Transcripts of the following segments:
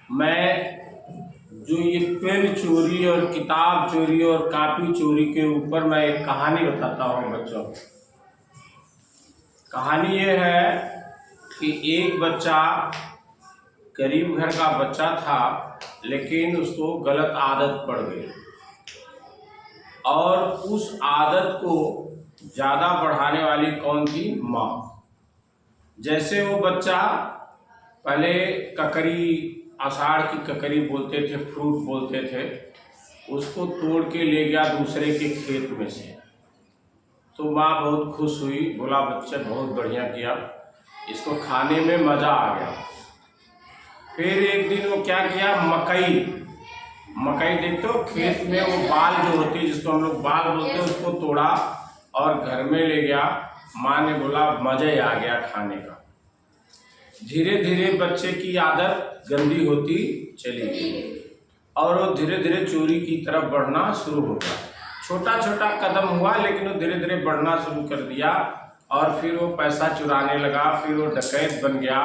मैं जो ये पेन चोरी और किताब चोरी और कॉपी चोरी के ऊपर मैं एक कहानी बताता हूँ बच्चों को। कहानी ये है कि एक बच्चा गरीब घर का बच्चा था, लेकिन उसको गलत आदत पड़ गई और उस आदत को ज़्यादा बढ़ाने वाली कौन थी? माँ। जैसे वो बच्चा पहले ककड़ी, आषाढ़ की ककड़ी बोलते थे, फ्रूट बोलते थे, उसको तोड़ के ले गया दूसरे के खेत में से। तो माँ बहुत खुश हुई, बोला बच्चा बहुत बढ़िया किया, इसको खाने में मज़ा आ गया। फिर एक दिन वो क्या किया, मकई देखते हो खेत में वो बाल जो होती है, जिसको हम लोग बाल बोलते हैं, उसको तोड़ा और घर में ले गया। माँ ने बोला मज़ा ही आ गया खाने का। धीरे धीरे बच्चे की आदत गंदी होती चली गई और वो धीरे धीरे चोरी की तरफ बढ़ना शुरू हो गया। छोटा छोटा कदम हुआ, लेकिन वो धीरे धीरे बढ़ना शुरू कर दिया और फिर वो पैसा चुराने लगा, फिर वो डकैत बन गया।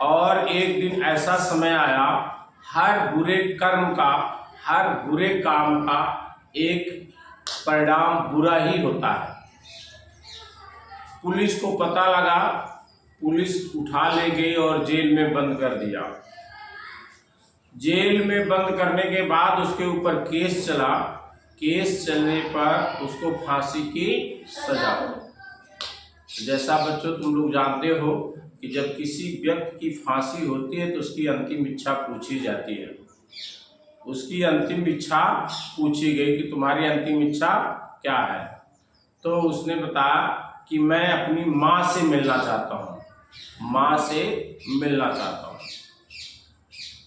और एक दिन ऐसा समय आया, हर बुरे कर्म का, हर बुरे काम का एक परिणाम बुरा ही होता है। पुलिस को पता लगा, पुलिस उठा ले गई और जेल में बंद कर दिया। जेल में बंद करने के बाद उसके ऊपर केस चला। केस चलने पर उसको फांसी की सजा हुई। जैसा बच्चों तुम लोग जानते हो कि जब किसी व्यक्ति की फांसी होती है तो उसकी अंतिम इच्छा पूछी जाती है। उसकी अंतिम इच्छा पूछी गई कि तुम्हारी अंतिम इच्छा क्या है? तो उसने बताया कि मैं अपनी माँ से मिलना चाहता हूँ, माँ से मिलना चाहता हूँ।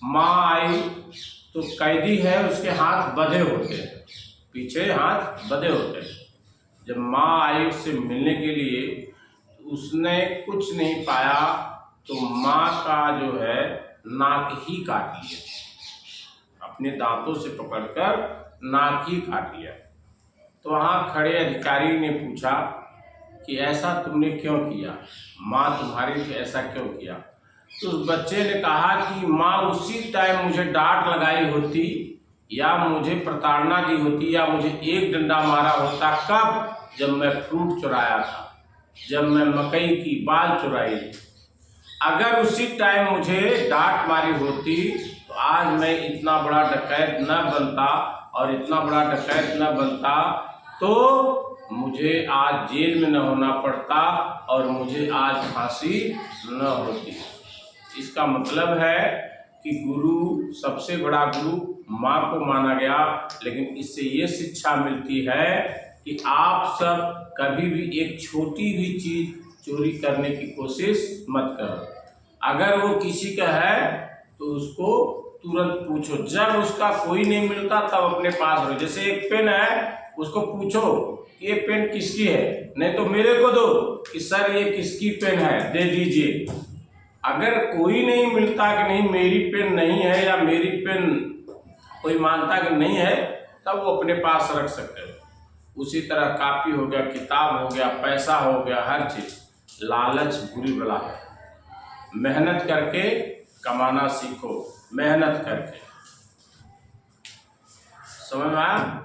माँ आई तो कैदी है, उसके हाथ बंधे होते हैं, पीछे हाथ बंधे होते हैं। जब माँ आई उससे मिलने के लिए, उसने कुछ नहीं पाया तो माँ का जो है नाक ही काट लिया, अपने दांतों से पकड़कर नाक ही काट लिया। तो वहाँ खड़े अधिकारी ने पूछा कि ऐसा तुमने क्यों किया, माँ तुम्हारी थी, ऐसा क्यों किया? तो उस बच्चे ने कहा कि माँ उसी टाइम मुझे डांट लगाई होती, या मुझे प्रताड़ना दी होती, या मुझे एक डंडा मारा होता। कब? जब मैं फ्रूट चुराया था, जब मैं मकई की बाल चुराई थी। अगर उसी टाइम मुझे डांट मारी होती तो आज मैं इतना बड़ा डकैत न बनता, और इतना बड़ा डकैत न बनता तो मुझे आज जेल में न होना पड़ता और मुझे आज फांसी न होती। इसका मतलब है कि गुरु, सबसे बड़ा गुरु माँ को माना गया। लेकिन इससे ये शिक्षा मिलती है कि आप सब कभी भी एक छोटी भी चीज़ चोरी करने की कोशिश मत करो। अगर वो किसी का है तो उसको तुरंत पूछो, जब उसका कोई नहीं मिलता तब अपने पास रहो। जैसे एक पेन है, उसको पूछो कि ये पेन किसकी है, नहीं तो मेरे को दो कि सर ये किसकी पेन है, दे दीजिए। अगर कोई नहीं मिलता कि नहीं मेरी पेन नहीं है, या मेरी पेन कोई मानता कि नहीं है, तब वो अपने पास रख सकते हो। उसी तरह कॉपी हो गया, किताब हो गया, पैसा हो गया, हर चीज़ लालच बुरी बला है। मेहनत करके कमाना सीखो, मेहनत करके। समझ में आया?